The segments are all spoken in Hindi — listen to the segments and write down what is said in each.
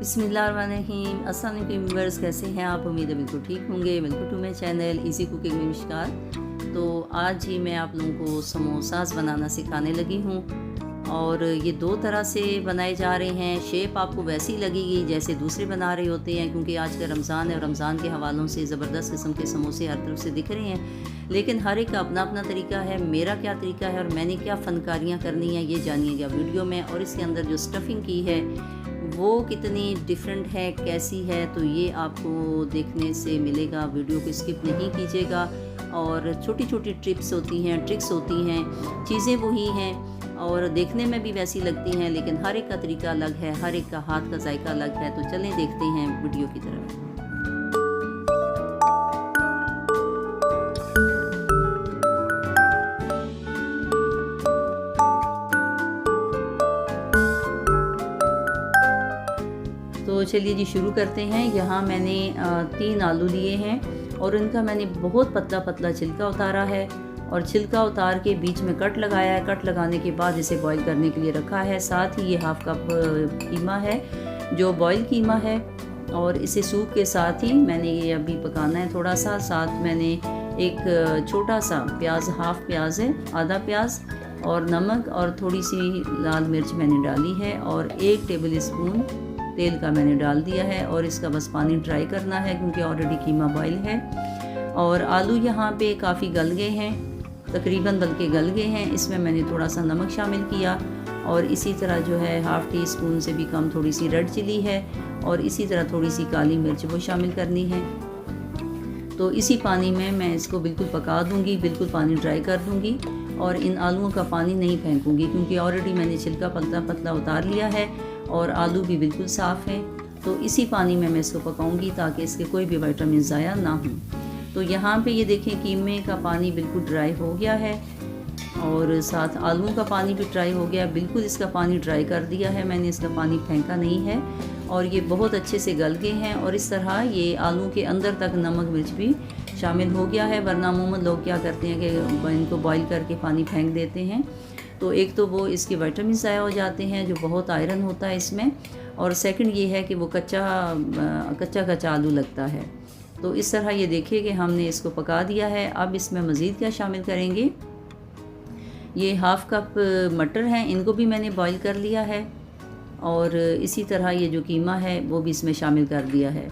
बिस्मिल्लाहिर्रहमानिर्रहीम। अस्सलाम वालेकुम व्यूअर्स, कैसे हैं आप? उम्मीद है बिल्कुल ठीक होंगे। Welcome to my channel easy cooking में नमस्कार। तो आज ही मैं आप लोगों को समोसास बनाना सिखाने लगी हूँ और ये दो तरह से बनाए जा रहे हैं। शेप आपको वैसी लगेगी जैसे दूसरे बना रहे होते हैं, क्योंकि आज का रमज़ान है और रमज़ान के हवालों से ज़बरदस्त किस्म के समोसे हर तरफ से दिख रहे हैं, लेकिन हर एक का अपना अपना तरीका है। मेरा क्या तरीका है और मैंने क्या फ़नकारियाँ करनी है ये जानिएगा वीडियो में। और इसके अंदर जो स्टफ़िंग की है वो कितनी डिफरेंट है, कैसी है, तो ये आपको देखने से मिलेगा। वीडियो को स्किप नहीं कीजिएगा। और छोटी छोटी टिप्स होती हैं, ट्रिक्स होती हैं, चीज़ें वही हैं और देखने में भी वैसी लगती हैं, लेकिन हर एक का तरीका अलग है, हर एक का हाथ का जायका अलग है। तो चलें देखते हैं वीडियो की तरफ। तो चलिए जी शुरू करते हैं। यहाँ मैंने 3 आलू लिए हैं और इनका मैंने बहुत पतला पतला छिलका उतारा है और छिलका उतार के बीच में कट लगाया है। कट लगाने के बाद इसे बॉईल करने के लिए रखा है। साथ ही ये हाफ़ कप कीमा है जो बॉईल कीमा है, और इसे सूप के साथ ही मैंने ये अभी पकाना है थोड़ा सा। साथ मैंने एक छोटा सा प्याज, हाफ़ प्याज है, आधा प्याज, और नमक और थोड़ी सी लाल मिर्च मैंने डाली है, और 1 टेबल स्पून तेल का मैंने डाल दिया है। और इसका बस पानी ड्राई करना है क्योंकि ऑलरेडी कीमा बॉईल है। और आलू यहाँ पे काफ़ी गल गए हैं, तकरीबन बल्कि गल गए हैं। इसमें मैंने थोड़ा सा नमक शामिल किया और इसी तरह जो है हाफ़ टी स्पून से भी कम थोड़ी सी रेड चिली है, और इसी तरह थोड़ी सी काली मिर्च वो शामिल करनी है। तो इसी पानी में मैं इसको बिल्कुल पका दूँगी, बिल्कुल पानी ड्राई कर दूँगी और इन आलूओं का पानी नहीं फेंकूँगी क्योंकि ऑलरेडी मैंने छिलका पतला पतला उतार लिया है और आलू भी बिल्कुल साफ़ हैं। तो इसी पानी में मैं इसको पकाऊंगी ताकि इसके कोई भी विटामिन ज़ाया ना हो। तो यहाँ पे ये देखें कीमे का पानी बिल्कुल ड्राई हो गया है और साथ आलूओं का पानी भी ड्राई हो गया। बिल्कुल इसका पानी ड्राई कर दिया है मैंने, इसका पानी फेंका नहीं है और ये बहुत अच्छे से गल गए हैं। और इस तरह ये आलू के अंदर तक नमक मिर्च भी शामिल हो गया है, वरना अमूमन लोग क्या करते हैं कि इनको बॉईल करके पानी फेंक देते हैं। तो एक तो वो इसके विटामिन ज़ाया हो जाते हैं जो बहुत आयरन होता है इसमें, और सेकंड ये है कि वो कच्चा आलू लगता है। तो इस तरह ये देखिए कि हमने इसको पका दिया है। अब इसमें मज़ीद क्या शामिल करेंगे, ये हाफ़ कप मटर हैं, इनको भी मैंने बॉईल कर लिया है, और इसी तरह ये जो कीमा है वो भी इसमें शामिल कर दिया है।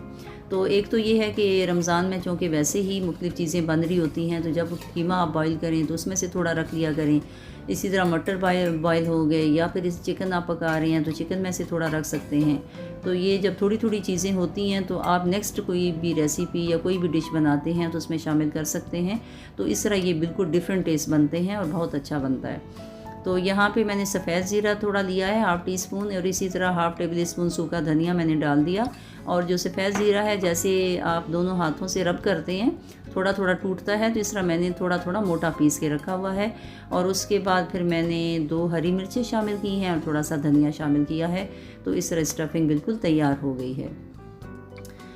तो एक तो ये है कि रमज़ान में चूँकि वैसे ही मुख्तलिफ़ चीज़ें बन रही होती हैं, तो जब कीमा आप बॉईल करें तो उसमें से थोड़ा रख लिया करें। इसी तरह मटर बॉईल हो गए, या फिर इस चिकन आप पका रहे हैं तो चिकन में से थोड़ा रख सकते हैं। तो ये जब थोड़ी थोड़ी चीज़ें होती हैं तो आप नेक्स्ट कोई भी रेसिपी या कोई भी डिश बनाते हैं तो उसमें शामिल कर सकते हैं। तो इस तरह ये बिल्कुल डिफरेंट टेस्ट बनते हैं और बहुत अच्छा बनता है। तो यहाँ पे मैंने सफ़ेद ज़ीरा थोड़ा लिया है, हाफ़ टी स्पून, और इसी तरह हाफ़ टेबल स्पून सूखा धनिया मैंने डाल दिया। और जो सफ़ेद ज़ीरा है जैसे आप दोनों हाथों से रब करते हैं थोड़ा थोड़ा टूटता है, तो इस तरह मैंने थोड़ा थोड़ा मोटा पीस के रखा हुआ है। और उसके बाद फिर मैंने 2 हरी मिर्चें शामिल की हैं और थोड़ा सा धनिया शामिल किया है। तो इस तरह स्टफिंग बिल्कुल तैयार हो गई है।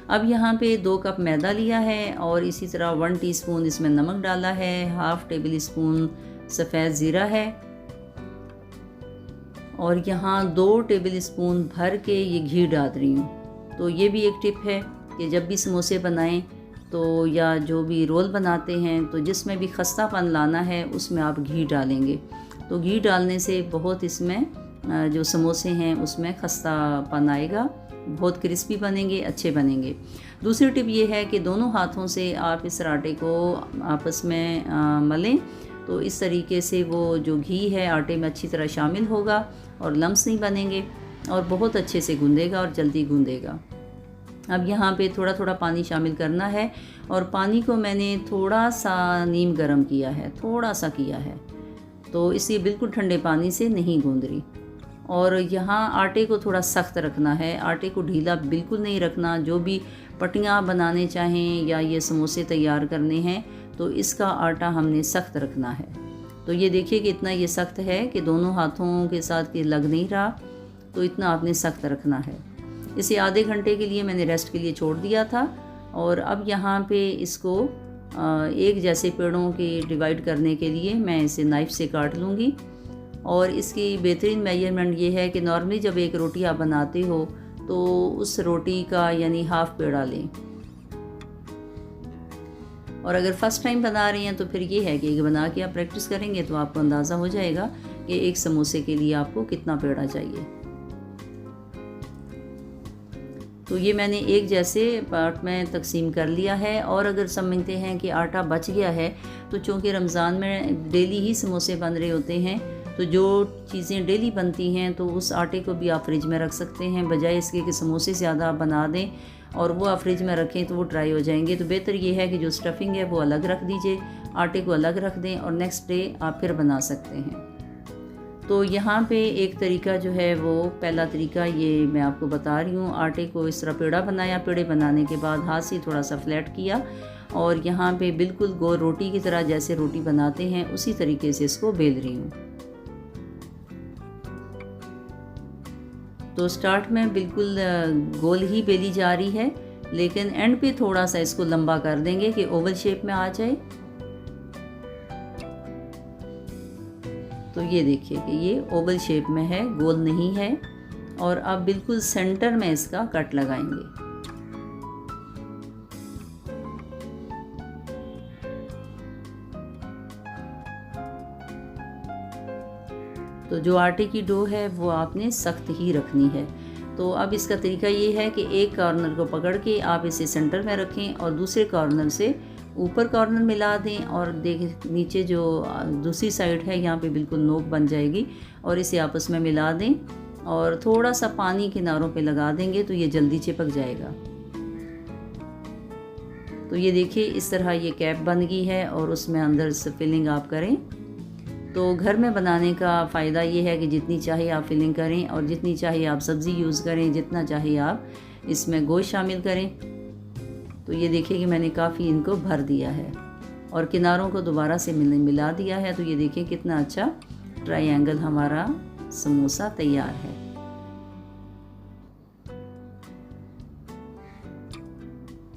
अब यहाँ पे 2 कप मैदा लिया है और इसी तरह 1 टीस्पून इसमें नमक डाला है, हाफ़ टेबल स्पून सफ़ेद ज़ीरा है, और यहाँ 2 टेबल स्पून भर के ये घी डाल रही हूँ। तो ये भी एक टिप है कि जब भी समोसे बनाएं तो या जो भी रोल बनाते हैं तो जिसमें भी खस्तापन लाना है उसमें आप घी डालेंगे। तो घी डालने से बहुत इसमें जो समोसे हैं उसमें खस्तापन आएगा, बहुत क्रिस्पी बनेंगे, अच्छे बनेंगे। दूसरी टिप ये है कि दोनों हाथों से आप इस आटे को आपस में मलें, तो इस तरीके से वो जो घी है आटे में अच्छी तरह शामिल होगा और लम्स नहीं बनेंगे और बहुत अच्छे से गूंदेगा और जल्दी गूंदेगा। अब यहाँ पे थोड़ा थोड़ा पानी शामिल करना है, और पानी को मैंने थोड़ा सा नीम गर्म किया है, थोड़ा सा किया है, तो इसे बिल्कुल ठंडे पानी से नहीं गूंद रही। और यहाँ आटे को थोड़ा सख्त रखना है, आटे को ढीला बिल्कुल नहीं रखना। जो भी पट्टियाँ बनाने चाहें या ये समोसे तैयार करने हैं तो इसका आटा हमने सख्त रखना है। तो ये देखिए कि इतना ये सख्त है कि दोनों हाथों के साथ कि लग नहीं रहा, तो इतना आपने सख्त रखना है। इसे आधे घंटे के लिए मैंने रेस्ट के लिए छोड़ दिया था, और अब यहाँ पे इसको एक जैसे पेड़ों के डिवाइड करने के लिए मैं इसे नाइफ़ से काट लूँगी। और इसकी बेहतरीन मेजरमेंट ये है कि नॉर्मली जब एक रोटी आप बनाते हो तो उस रोटी का यानी हाफ पेड़ा लें। और अगर फ़र्स्ट टाइम बना रही हैं तो फिर ये है कि बना के आप प्रैक्टिस करेंगे तो आपको अंदाज़ा हो जाएगा कि एक समोसे के लिए आपको कितना पेड़ा चाहिए। तो ये मैंने एक जैसे पार्ट में तकसीम कर लिया है। और अगर समझते हैं कि आटा बच गया है तो चूँकि रमज़ान में डेली ही समोसे बन रहे होते हैं, तो जो चीज़ें डेली बनती हैं तो उस आटे को भी आप फ्रिज में रख सकते हैं, बजाय इसके कि समोसे ज़्यादा आप बना दें और वो आप फ्रिज में रखें तो वो ड्राई हो जाएंगे। तो बेहतर ये है कि जो स्टफिंग है वो अलग रख दीजिए, आटे को अलग रख दें और नेक्स्ट डे आप फिर बना सकते हैं। तो यहाँ पे एक तरीका जो है वो पहला तरीका ये मैं आपको बता रही हूँ। आटे को इस तरह पेड़ा बनाया, पेड़े बनाने के बाद हाथ से थोड़ा सा फ्लैट किया और यहाँ पे बिल्कुल गोल रोटी की तरह जैसे रोटी बनाते हैं उसी तरीके से इसको बेल रही हूँ। तो स्टार्ट में बिल्कुल गोल ही बेली जा रही है, लेकिन एंड पे थोड़ा सा इसको लंबा कर देंगे कि ओवल शेप में आ जाए। तो ये देखिए कि ये ओवल शेप में है, गोल नहीं है। और अब बिल्कुल सेंटर में इसका कट लगाएंगे। तो जो आटे की डो है वो आपने सख्त ही रखनी है। तो अब इसका तरीका ये है कि एक कॉर्नर को पकड़ के आप इसे सेंटर में रखें और दूसरे कॉर्नर से ऊपर कॉर्नर मिला दें और देख नीचे जो दूसरी साइड है यहाँ पे बिल्कुल नोक बन जाएगी और इसे आपस में मिला दें और थोड़ा सा पानी किनारों पे लगा देंगे तो ये जल्दी चिपक जाएगा। तो ये देखिए इस तरह ये कैप बन गई है और उसमें अंदर से फिलिंग आप करें। तो घर में बनाने का फ़ायदा ये है कि जितनी चाहे आप फिलिंग करें और जितनी चाहे आप सब्ज़ी यूज़ करें, जितना चाहे आप इसमें गोश्त शामिल करें। तो ये देखिए कि मैंने काफ़ी इनको भर दिया है और किनारों को दोबारा से मिला दिया है। तो ये देखिए कितना अच्छा ट्रायंगल हमारा समोसा तैयार है।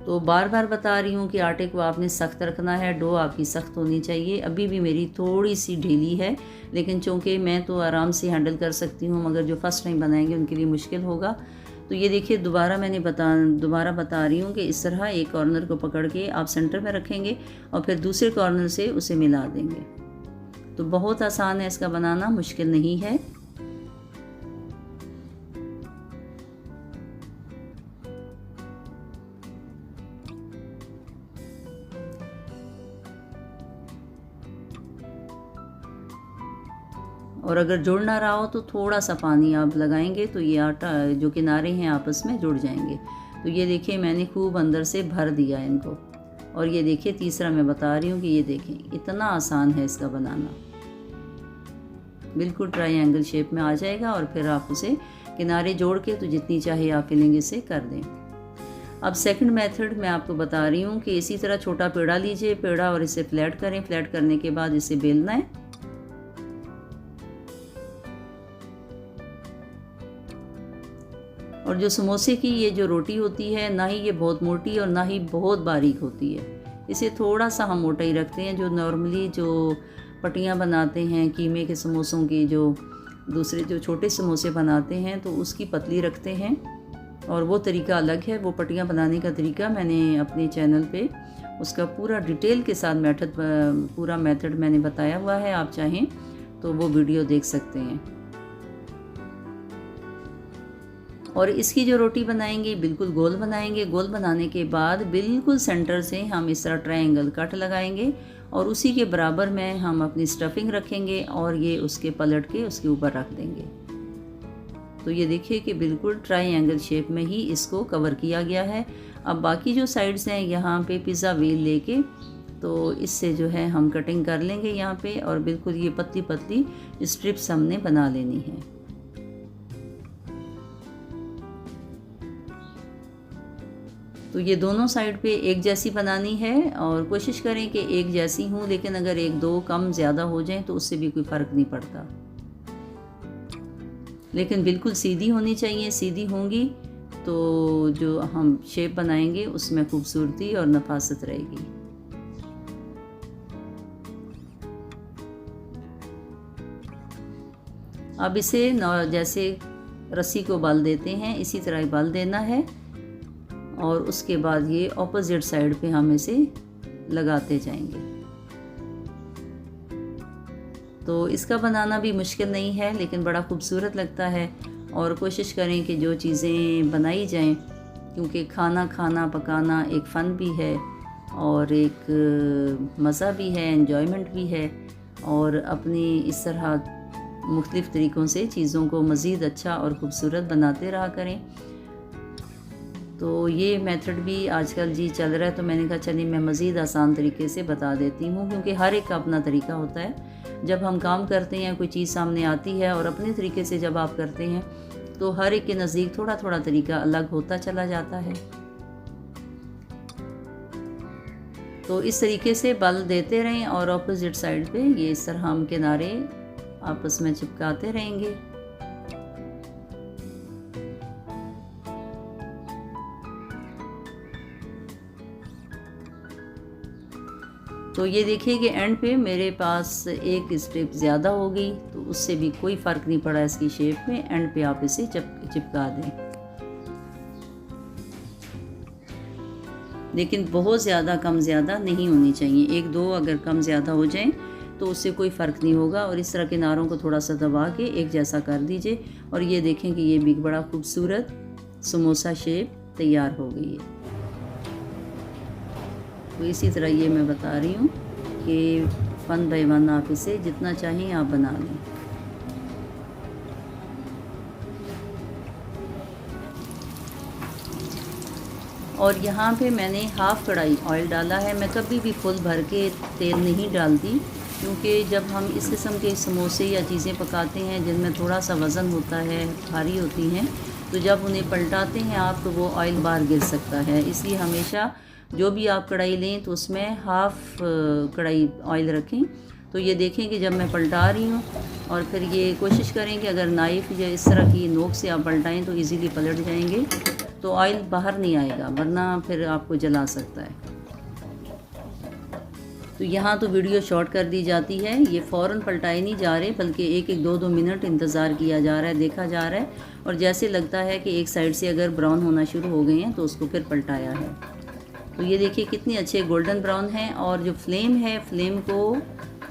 तो बार बार बता रही हूँ कि आटे को आपने सख्त रखना है, डो आपकी सख्त होनी चाहिए। अभी भी मेरी थोड़ी सी ढीली है, लेकिन चूँकि मैं तो आराम से हैंडल कर सकती हूँ, मगर जो फर्स्ट टाइम बनाएंगे उनके लिए मुश्किल होगा। तो ये देखिए दोबारा बता रही हूँ कि इस तरह एक कॉर्नर को पकड़ के आप सेंटर में रखेंगे और फिर दूसरे कॉर्नर से उसे मिला देंगे। तो बहुत आसान है इसका बनाना, मुश्किल नहीं है। और अगर जुड़ ना रहा हो तो थोड़ा सा पानी आप लगाएंगे तो ये आटा जो किनारे हैं आपस में जुड़ जाएंगे। तो ये देखिए मैंने खूब अंदर से भर दिया इनको। और ये देखिए तीसरा मैं बता रही हूँ कि ये देखें इतना आसान है इसका बनाना, बिल्कुल ट्रायंगल शेप में आ जाएगा। और फिर आप उसे किनारे जोड़ के तो जितनी चाहे आप फिलिंग इसे कर दें। अब सेकंड मेथड मैं आपको बता रही हूँ कि इसी तरह छोटा पेड़ा लीजिए, पेड़ा और इसे फ्लैट करें। फ्लैट करने के बाद इसे बेलना है। और जो समोसे की ये जो रोटी होती है, ना ही ये बहुत मोटी और ना ही बहुत बारीक होती है, इसे थोड़ा सा हम मोटा ही रखते हैं। जो नॉर्मली जो पट्टियाँ बनाते हैं कीमे के समोसों की, जो दूसरे जो छोटे समोसे बनाते हैं तो उसकी पतली रखते हैं और वो तरीका अलग है। वो पट्टियाँ बनाने का तरीका मैंने अपने चैनल पे उसका पूरा डिटेल के साथ पूरा मेथड मैंने बताया हुआ है, आप चाहें तो वो वीडियो देख सकते हैं। और इसकी जो रोटी बनाएंगे बिल्कुल गोल बनाएंगे। गोल बनाने के बाद बिल्कुल सेंटर से हम इस तरह ट्रायंगल कट लगाएंगे और उसी के बराबर में हम अपनी स्टफिंग रखेंगे और ये उसके पलट के उसके ऊपर रख देंगे। तो ये देखिए कि बिल्कुल ट्रायंगल शेप में ही इसको कवर किया गया है। अब बाकी जो साइड्स हैं यहाँ पे पिज़्ज़ा व्हील लेके तो इससे जो है हम कटिंग कर लेंगे यहाँ पे, और बिल्कुल ये पतली पतली स्ट्रिप्स हमने बना लेनी है। तो ये दोनों साइड पे एक जैसी बनानी है और कोशिश करें कि एक जैसी हूँ, लेकिन अगर एक दो कम ज़्यादा हो जाएं तो उससे भी कोई फ़र्क नहीं पड़ता। लेकिन बिल्कुल सीधी होनी चाहिए। सीधी होंगी तो जो हम शेप बनाएंगे उसमें खूबसूरती और नफासत रहेगी। अब इसे जैसे रस्सी को बाल देते हैं, इसी तरह बाल देना है और उसके बाद ये ऑपोजिट साइड पे हम इसे लगाते जाएंगे। तो इसका बनाना भी मुश्किल नहीं है, लेकिन बड़ा खूबसूरत लगता है। और कोशिश करें कि जो चीज़ें बनाई जाएं, क्योंकि खाना पकाना एक फ़न भी है और एक मज़ा भी है, एन्जॉयमेंट भी है। और अपनी इस तरह मुख्तलिफ़ तरीक़ों से चीज़ों को मज़ीद अच्छा और ख़ूबसूरत बनाते रहा करें। तो ये मेथड भी आजकल जी चल रहा है, तो मैंने कहा चलिए मैं मज़ीद आसान तरीके से बता देती हूँ, क्योंकि हर एक का अपना तरीका होता है। जब हम काम करते हैं, कोई चीज़ सामने आती है और अपने तरीके से जब आप करते हैं तो हर एक के नज़दीक थोड़ा थोड़ा तरीका अलग होता चला जाता है। तो इस तरीके से बल देते रहें और ऑपोजिट साइड पे ये इस तरह हम किनारे आपस में चिपकाते रहेंगे। तो ये देखिए कि एंड पे मेरे पास एक स्टेप ज़्यादा हो गई, तो उससे भी कोई फ़र्क नहीं पड़ा इसकी शेप में। एंड पे आप इसे चिपका दें, लेकिन बहुत ज़्यादा कम ज़्यादा नहीं होनी चाहिए। 1-2 अगर कम ज़्यादा हो जाएं तो उससे कोई फ़र्क नहीं होगा। और इस तरह किनारों को थोड़ा सा दबा के एक जैसा कर दीजिए और ये देखें कि ये भी बड़ा खूबसूरत समोसा शेप तैयार हो गई है। तो इसी तरह ये मैं बता रही हूँ कि 1 बाय 1 आप इसे जितना चाहें आप बना लें। और यहाँ पे मैंने हाफ़ कढ़ाई ऑयल डाला है। मैं कभी भी फुल भर के तेल नहीं डालती, क्योंकि जब हम इस किस्म के समोसे या चीज़ें पकाते हैं जिनमें थोड़ा सा वज़न होता है, भारी होती हैं, तो जब उन्हें पलटाते हैं आप तो वो ऑयल बाहर गिर सकता है। इसलिए हमेशा जो भी आप कढ़ाई लें तो उसमें हाफ़ कढ़ाई ऑयल रखें। तो ये देखें कि जब मैं पलटा रही हूँ, और फिर ये कोशिश करें कि अगर नाइफ़ या इस तरह की नोक से आप पलटाएं तो इजीली पलट जाएंगे, तो ऑयल बाहर नहीं आएगा, वरना फिर आपको जला सकता है। तो यहाँ तो वीडियो शॉर्ट कर दी जाती है, ये फ़ौरन पलटाए नहीं जा रहे, बल्कि 1-1, 2-2 मिनट इंतज़ार किया जा रहा है, देखा जा रहा है। और जैसे लगता है कि एक साइड से अगर ब्राउन होना शुरू हो गए हैं तो उसको फिर पलटाया है। तो ये देखिए कितने अच्छे गोल्डन ब्राउन हैं। और जो फ्लेम है, फ्लेम को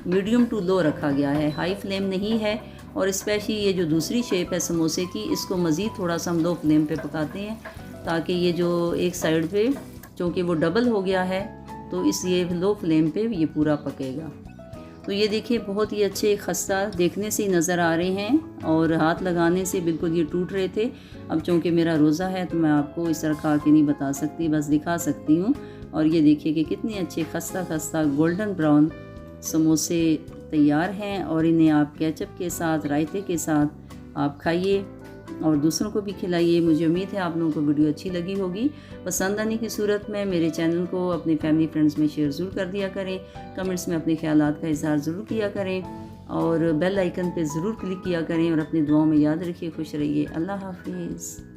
मीडियम टू लो रखा गया है, हाई फ्लेम नहीं है। और स्पेशली ये जो दूसरी शेप है समोसे की, इसको मज़ीद थोड़ा सा हम लो फ्लेम पे पकाते हैं, ताकि ये जो एक साइड पे चूँकि वो डबल हो गया है तो इस ये लो फ्लेम पे ये पूरा पकेगा। तो ये देखिए बहुत ही अच्छे खस्ता देखने से ही नज़र आ रहे हैं और हाथ लगाने से बिल्कुल ये टूट रहे थे। अब चूँकि मेरा रोज़ा है तो मैं आपको इस तरह खा के नहीं बता सकती, बस दिखा सकती हूँ। और ये देखिए कि कितने अच्छे खस्ता गोल्डन ब्राउन समोसे तैयार हैं। और इन्हें आप केचप के साथ, रायते के साथ आप खाइए और दूसरों को भी खिलाइए। मुझे उम्मीद है आप लोगों को वीडियो अच्छी लगी होगी। पसंद आने की सूरत में मेरे चैनल को अपने फैमिली फ्रेंड्स में शेयर ज़रूर कर दिया करें। कमेंट्स में अपने ख्यालात का इज़हार ज़रूर किया करें और बेल आइकन पे ज़रूर क्लिक किया करें। और अपनी दुआओं में याद रखिए। खुश रहिए। अल्लाह हाफिज़।